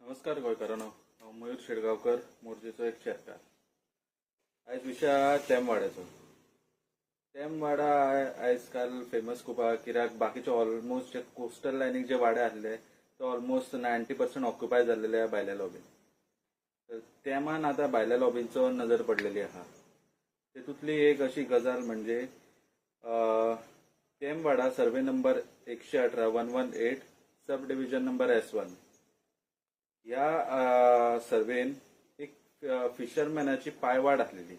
नमस्कार गोंयकारांनो, हांव मयूर शेडगांवकर, मोरजेचो एक शेतकार. आयज विशय आहा तेमवाड्याचो. तेमवाडा आयज काल फेमस खूब आहा, कित्याक बाकीचे ऑलमोस्ट जे कोस्टल लायनीक जे वाडे आसले ते ऑलमोस्ट 90% ऑक्युपाय जाल्लेले आहा भायल्या लॉबीन. तर तेमान आतां भायल्या लॉबींचो नजर पडलेली आहा. तेतूंतली एक अशी गजाल म्हणजे तेमवाडा सर्वे नंबर 118 118 सब डिव्हिजन नंबर S1 ह्या सर्वेन एक फिशरमॅनाची पायवाड आसलेली.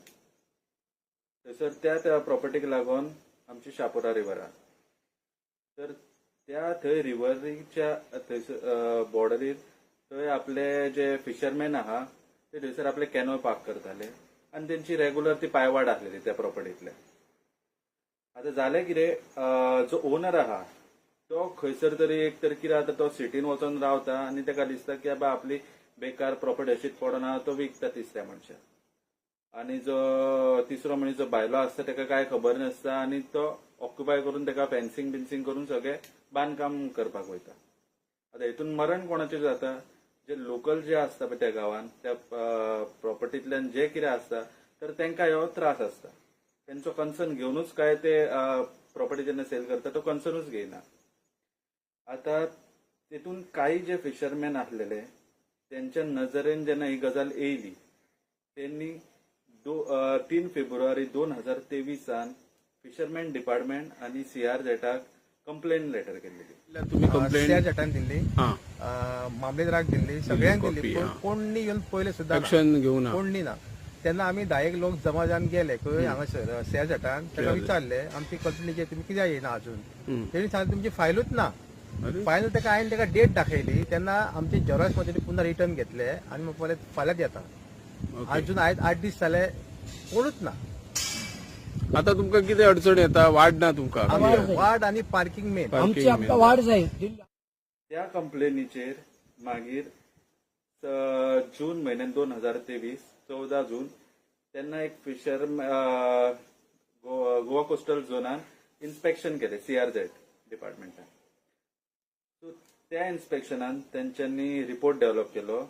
थंयसर त्या प्रॉपर्टीक लागून आमची शापोरा रिवर आहा. तर त्या थंय रिव्हरीच्या थंयसर बॉर्डरीर थंय आपले जे फिशरमॅन आहा ते थंयसर आपले कॅनो पार्क करताले आनी तेंची रेग्युलर ती पायवाड आसलेली त्या प्रॉपर्टींतले. आतां जालें कितें, जो ओनर आहा तो खंयसर तरी एक तर कितें आतां तो सिटीन वचून रावता आनी ताका दिसता की बाबा आपली बेकार प्रॉपर्टी अशीच पडून आहा, तो विकता तिसऱ्या मनशाक. आनी जो तिसरो मनीस जो भायलो आसता ताका काय खबर नासता आनी तो ऑक्युपाय करून ताका फेन्सिंग बिन्सिंग करून सगळें बांदकाम करपाक वयता. आतां हेतून मरण कोणाचें जाता? जे लोकल जे आसता पळय त्या गांवांत त्या प्रॉपर्टींतल्यान जे कितें आसता तर तांकां ह्यो त्रास आसता. तांचो कन्सर्न घेवनूच काय ते प्रॉपर्टी जेन्ना सेल करता तो कन्सर्नूच घेयना. आता तेतून काही जे फिशरमॅन आसलेले त्यांच्या नजरेन जेन्ना ही गजाल येयली त्यांनी 3 फेब्रुवारी 2023 फिशरमॅन डिपार्टमेंट आणि CRZाक कंप्लेन लेटर केलेली. तुम्ही कंप्लेंट CRZान दिल्ली, मामलेदाराक दिल्ली, सगळ्यांक दिल्ली. कोणी येवन पयले सुद्दां ऍक्शन घेऊन कोणी ना. तेन्ना आमी 10 लोक जमा जावन गेले खंय हांगासर CRZान. ताका विचारले आमची कंपनीचे तुम्ही कित्याक येयना अजून. तेणी सांगले तुमची फायलूच ना. फायल ताका हांवें ताका डेट दाखयली तेन्ना आमचे झेरॉक्स मध्ये पुन्हा रिटर्न घेतले आनी म्हणलें फाल्यां येता. अजून आयज 8 दीस जाले कोणूच ना. आता तुमका किती अडचण येता? वाढ ना तुमका? वार्ड आणि पार्किंग मेन आमची आमकां वाढ जाय. त्या कंप्लेनीचेर मागीर जून म्हयन्यान 2023 14 जून तेन्ना एक फिशर गोवा कोस्टल झोनान इन्स्पेक्शन केले CRZ डिपार्टमेंटान. सो त्या इन्स्पेक्शनान तेंच्यांनी रिपोर्ट डेव्हलप केलो.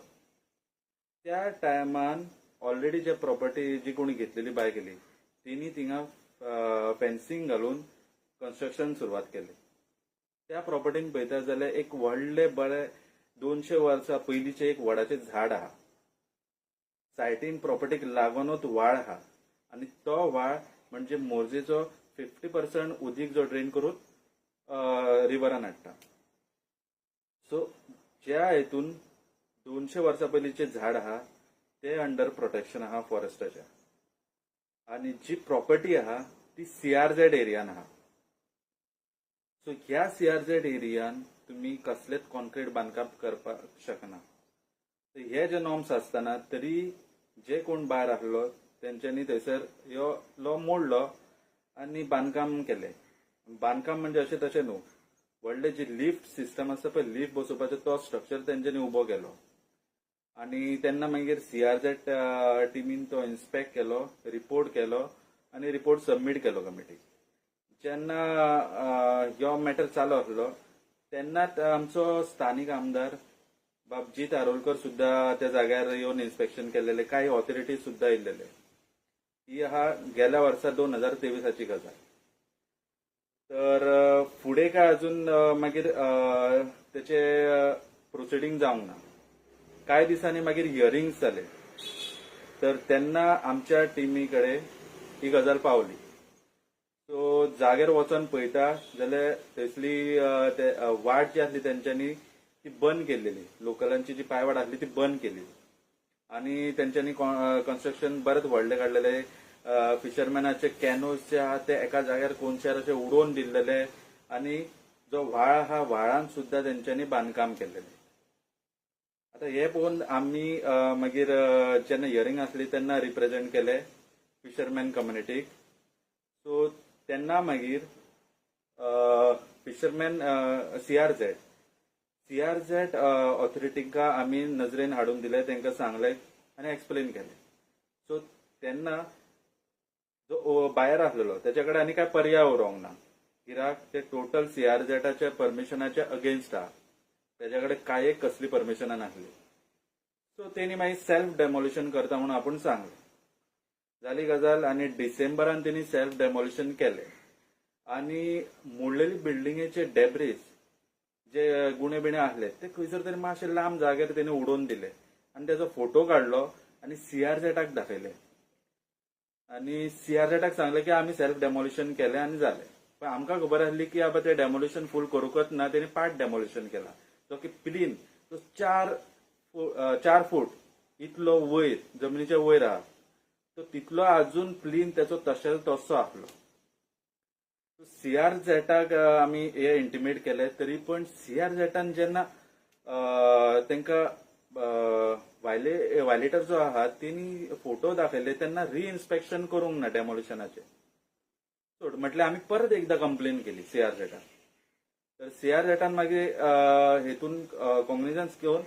त्या टायमान ऑलरेडी जे प्रॉपर्टी जी कोणी घेतलेली बाय केली तिनी थिंगा फेन्सिंग घालून कन्स्ट्रक्शन सुरवात केली. त्या प्रॉपर्टीन पळयता जाल्यार एक व्हडले बरे 200 वर्सां पयलींचे एक वडाचे झाड आहा. सायटीन प्रॉपर्टीक लागूनच व्हाळ आहा आनी तो व्हाळ म्हणजे मोरजेचो 50% उदीक जो ड्रेन करून रिव्हरान हाडटा. सो ज्या हेतून 200 वर्सां पयलींचे झाड आहा ते अंडर प्रोटेक्शन आहा फॉरेस्टाच्या. आनी जी प्रॉपर्टी आहा ती CRZ एरियान आहा. सो ह्या CRZ एरियान तुम्ही कसलेच कॉन्क्रीट बांदकाम करपाक शकना. हे जे नॉर्म्स आसतना तरी जे कोण भायर आसलो तेंच्यांनी थंयसर ह्यो लॉ मोडलो आनी बांदकाम केले. बांदकाम म्हणजे अशें तशें न्हू, व्हडले जे लिफ्ट सिस्टम आसता पळय लिफ्ट बसोवपाचो तो स्ट्रक्चर तेंच्यांनी उबो केलो. आनी तेन्ना मागीर CRZ टिमीन तो इन्स्पेक्ट केलो, रिपोर्ट केलो आनी रिपोर्ट सबमीट केलो कमिटीक. जेन्ना ह्यो मॅटर चालू आसलो तेन्नाच आमचो स्थानीक आमदार बाबजीत आरोलकर सुद्धा त्या जाग्यार येवन इन्स्पेक्शन केलेले, काही ऑथॉरिटीज सुद्धा येयलेले. ही आहा गेल्या वर्सा 2023 गजाल. तर फुडें काय अजून मागीर तेचे प्रोसिडींग जावंक ना. कांय दिसांनी मागीर हियरिंग्स जाले. तर तेन्ना आमच्या टिमी कडेन ही गजाल पावली. सो जाग्यार वचून पळयता जाल्यार थंयसली वाट जी आसली तेंच्यांनी ती बंद केल्लेली. लोकलांची जी पायवाड आसली ती बंद केली आनी तेंच्यांनी कन्स्ट्रक्शन बरेच व्हडले काडलेले. फिशरमॅनाचे कॅनोज जे आहा ते एका जाग्यार कोनशार अशे उडोवन दिल्लेले आनी जो व्हाळ आहा व्हाळान सुद्धा तेंच्यांनी बांदकाम केल्लेले. आता हे पळोवन आमी मागीर जेन्ना हियरिंग आसली तेन्ना रिप्रेझेंट केले फिशरमॅन कम्युनिटीक. सो तेन्ना मागीर फिशरमॅन CRZ ऑथॉरिटींका आमी नजरेन हाडून दिले, तांकां सांगले आनी एक्सप्लेन केले. सो तेन्ना जो बायर आसलेलो तेच्या कडेन आनी काय पर्याय उरोंक ना, कित्याक ते टोटल CRZच्या परमिशनाच्या अगेन्स्ट आहा. तेच्या कडेन काय कसली परमिशनां नासली. सो तेणी मागीर सेल्फ डेमोलिशन करता म्हणून आपूण सांगलें. जाली गजाल आनी डिसेंबरान तेणी सेल्फ डेमोलिशन केलें आनी मोडलेली बिल्डिंगेचे डेब्रीज जे गुणे बिणे आसले ते खंयसर तरी मातशे लांब जाग्यार तेणी उडोवन दिले आनी तेजो फोटो काडलो आनी CRZाक दाखयले आनी CRZाक सांगलें की आमी सेल्फ डेमोलिशन केलें आनी जालें. पण आमकां खबर आसली की आबा ते डेमोलिशन फूल करूंकच ना, तेणी पार्ट डेमोलिशन केला जो की प्लीन तो 4 फूट इतलो वयर जमनीच्या वयर आहा. तो तितलो अजून प्लीन त्याचो तशें तसो आसलो. CRZाक आमी हे इंटिमेट केले तरी पण CRZान जेन्ना तांकां वायलेटर जो आहा तेणी फोटो दाखयले तेन्ना रिइन्स्पेक्शन करूंक ना डेमोलिशनाचे. सोड म्हटल्यार आमी परत एकदा कंप्लेन केली CRZाक. तर CRZान मागीर हेतून कॉग्निजन्स घेवन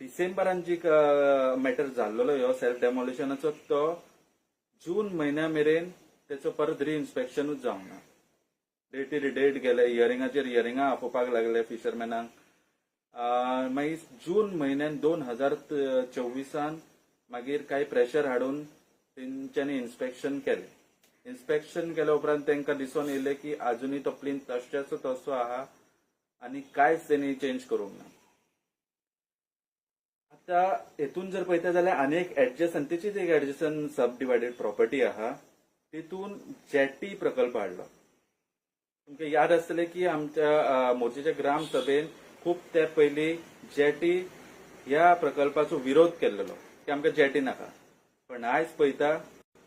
डिसेंबरान जी मॅटर जाल्लो ह्यो सेल्फ डेमोलिशनाचो तो जून म्हयन्या मेरेन तेचो परत रिइन्स्पेक्शनूच जावंक ना. डेटीर डेट गेले, हियरिंगाचेर हियरिंगा आपोवपाक लागले फिशरमॅनांक. मागीर जून म्हयन्यान 2024 मागीर काही प्रेशर हाडून तेंच्यांनी इन्स्पेक्शन केलें. इन्स्पेक्शन केल्या उपरांत तांकां दिसून येयलें की अजुनूय तो प्लीन तश्याचो तसो आहा आनी कांयच तेणी चेंज करूंक ना. आता हेतून जर पळयता जाल्यार आनी एक एडजस्टंटीचीच एक एडजस्टंट सब डिवायडेड प्रॉपर्टी आहा, तितून जेटी प्रकल्प हाडलो. तुमकां याद आसतलें की आमच्या मोर्चेच्या ग्राम सभेन खूब तेंप पयलीं जेटी ह्या प्रकल्पाचो विरोध केल्लो की आमकां जेटी नाका. पण आयज पळयता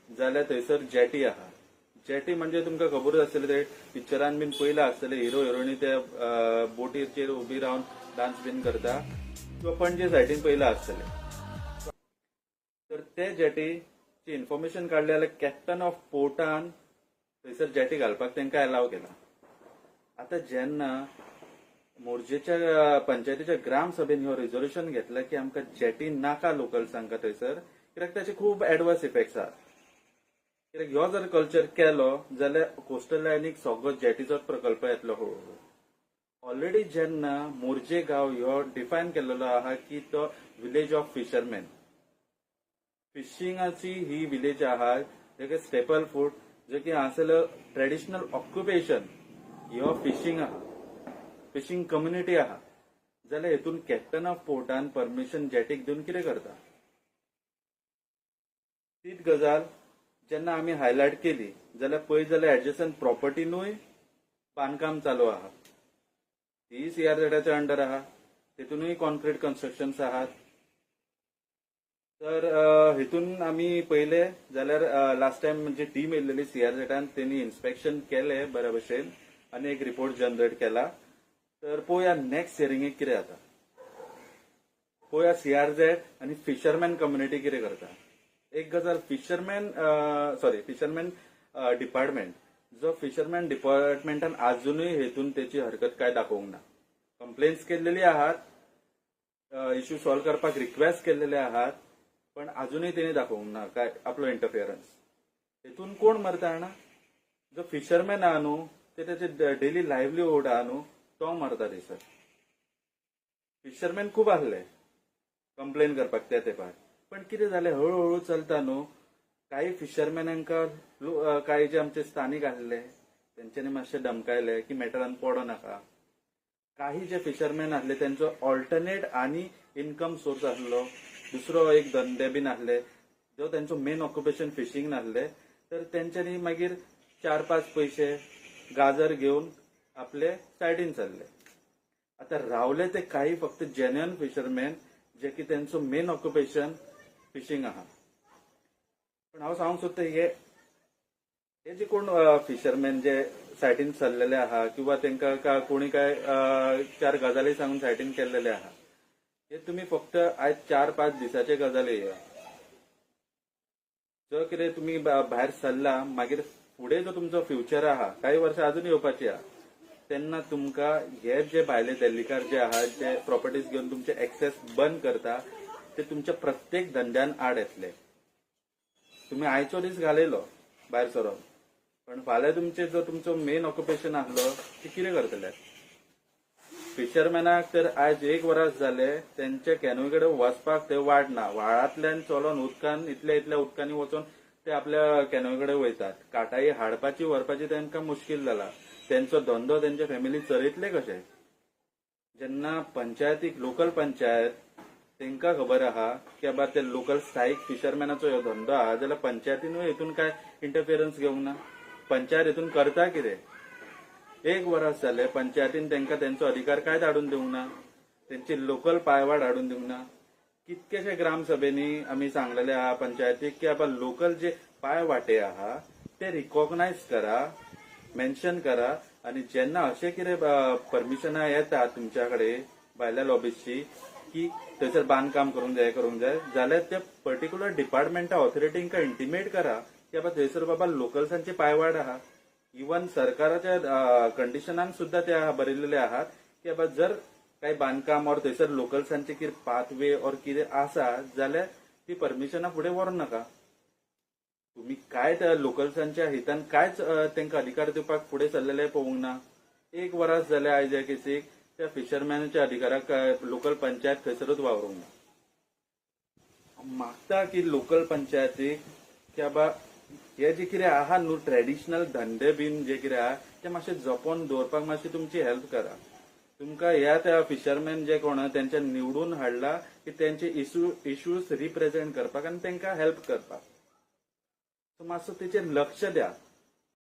जाल्यार थंयसर जेटी आहा. जेटी म्हणजे तुमकां खबरूच आसतलें ते पिक्चरान बीन पयलां आसतलें हिरो हिरोईनी ते बोटीचेर उबी रावन डान्स बीन करता किंवा पणजे सायडीन पयलां आसतलें. तर ते जेटीची इन्फॉर्मेशन काडले जाल्यार कॅप्टन ऑफ पोर्टान थंयसर जेटी घालपाक तांकां अलाव केला. आता जेन्ना मोर्जेच्या पंचायतीच्या ग्राम सभेन ह्यो रिझोल्युशन घेतला की आमकां जेटी नाका लोकल्सांका थंयसर, कित्याक ताचे खूब एडवर्स इफेक्ट्स आहात. कित्याक ह्यो जर कल्चर केलो जाल्यार कोस्टल लायनीक सगळो जेटीचोच प्रकल्प येतलो हळूहळू. ऑलरेडी जेन्ना मोर्जे गांव ह्यो डिफायन केल्लो आहा की तो विलेज ऑफ फिशरमॅन, फिशिंगाची ही विलेज आहा जेके स्टेपल फूड जे की हांगासरलो ट्रेडिशनल ऑक्युपेशन ह्यो फिशिंग आहा, फिशिंग कम्युनिटी आहा. जाल्यार हेतून कॅप्टन ऑफ पोर्टान परमिशन जेटीक दिवन कितें करता? तीच गजाल जेन्ना आमी हायलायट केली जाल्यार पळयत जाल्यार एडजस्टंट प्रॉपर्टीनूय बांदकाम चालू आहा. ती CRZाच्या अंडर आहा, तेतूनय कॉन्क्रीट कन्स्ट्रक्शन्स आहात. तर हेतून आमी पयले जाल्यार लास्ट टायम म्हणजे टीम येयल्लेली CRZान तेणी इन्स्पेक्शन केलें बऱ्या भशेन आनी एक रिपोर्ट जनरेट केला. तर पळोवया नेक्स्ट हियरिंगेक कितें जाता. पळोवया CRZ आनी फिशरमॅन कम्युनिटी कितें करता. एक गजाल फिशरमॅन डिपार्टमेंट जो फिशरमॅन डिपार्टमेंटान अजूनय हेतून त्याची हरकत काय दाखोवंक ना. कंप्लेन्स केल्लेली आहात, इश्यू सॉल्व करपाक रिक्वेस्ट केल्लेले आहात, पण अजूनय तेणी दाखोवंक ना काय आपलो इंटरफियरन्स. हेतून कोण मरता जाणा, जो फिशरमॅन आहा न्हू ते त्याचे डेली लायव्हलीहूड आहा न्हू तो मरता थंयसर. फिशरमॅन खूब आसले कंप्लेन करपाक त्या तेंपार, पण कितें जालें हळूहळू चलता न्हू. काही फिशरमॅनांका काही जे आमचे स्थानिक आसले तेंच्यांनी मातशे धमकायले की मॅटरान पडो नाका. काही जे फिशरमॅन आसले त्यांचो ऑल्टरनेट आनी इन्कम सोर्स आसलो, दुसरो एक धंदे बीन आसले जो त्यांचो मेन ऑक्युपेशन फिशिंग नासले. तर तेंच्यांनी मागीर 4-5 पैसे गाजर घेवन आपले सायडीन चल्ले. आता रावले ते काही फक्त जेन्युइन फिशरमॅन जे की त्यांचो मेन ऑक्युपेशन फिशिंग आहा. पण हांव सांगूंक सोदता हे जे कोण फिशरमॅन जे सायडीन चल्लेले आहा किंवा तांकां कोणी काय 4 गजाली सांगून सायडीन केल्लेले आहा, हे तुमी फक्त आयज 4-5 दिसाचे गजाली येया. जो कितें तुमी भायर सरला मागीर फुडें जो तुमचो फ्युचर आहा, काही वर्सां अजून येवपाची आहा, तेन्ना तुमकां हे जे भायले देल्लीकार जे आहा जे प्रॉपर्टीज घेवन तुमचे एक्सेस बंद करता ते तुमच्या प्रत्येक धंद्यान आड येतले. तुम्ही आयचो दीस घालयलो भायर सरोन, पण फाल्यां तुमचे जो तुमचो मेन ऑक्युपेशन आसलो ते कितें करतले. फिशरमॅनाक तर आज 1 वरास जाले त्यांच्या कॅनोई कडेन वचपाक थंय वाट ना. व्हाळांतल्यान चलोन उदकान इतल्या उदकांनी वचून ते आपल्या कॅनोई कडेन वयतात. काटाई हाडपाची व्हरपाची तांकां मुश्कील जाला. त्यांचो धंदो त्यांच्या फॅमिली चलयतले कशे? जेन्ना पंचायतीक लोकल पंचायत तांकां खबर आहा की बाबा ते लोकल स्थायीक फिशरमॅनाचो ह्यो धंदो आहा जाल्यार पंचायतीनूय हितून काय इंटरफिरन्स घेवंक ना. पंचायत हितून करता कितें? 1 वरास जाले पंचायतीन तांकां त्यांचो अधिकार कांयच हाडून दिवंक ना. त्यांची लोकल पायवाट हाडून दिवंक ना. कितकेशे ग्रामसभेनी आमी सांगलेले आहा पंचायतीक की बाबा लोकल जे पायवाटे आहा ते रिकॉग्नायज करा, मेन्शन करा आणि जेन्ना अशें कितें परमिशनां येतात तुमच्याकडे भायल्या लॉबीजची की थंयसर बांदकाम करूंक जाय जाल्यार त्या पर्टिक्युलर डिपार्टमेंटा ऑथॉरिटींक इंटिमेट करा की बाबा थंयसर बाबा लोकल्सांची पायवाट आहा. इवन सरकाराच्या कंडिशनान सुद्धा ते बरयलेले आहात की बाबा जर काही बांदकाम और थंयसर लोकल्सांचे कितें पाथवे और कितें आसा जाल्यार ती परमिशनां फुडें व्हरोंक नाका. तुम्ही काय त्या लोकल्सांच्या हितान कांयच तांकां अधिकार दिवपाक फुडें सरलेले पळोवंक ना. 1 वरास जाले आयज ह्या केसीक त्या फिशरमॅनाच्या अधिकाराक लोकल पंचायत थंयसरूच वावरूंक ना. मागता की लोकल पंचायतीक की बाबा हे जे कितें आहा न्हू ट्रेडिशनल धंदे बीन जे कितें आहा ते मातशें जपोन दवरपाक मातशी तुमची हेल्प करा. तुमकां ह्या त्या फिशरमॅन जे कोण तेंच्या निवडून हाडला की तेंचे इश्यूज रिप्रेझेंट करपाक आनी तांकां हेल्प करपाक. सो मातसो तेचेर लक्ष द्या.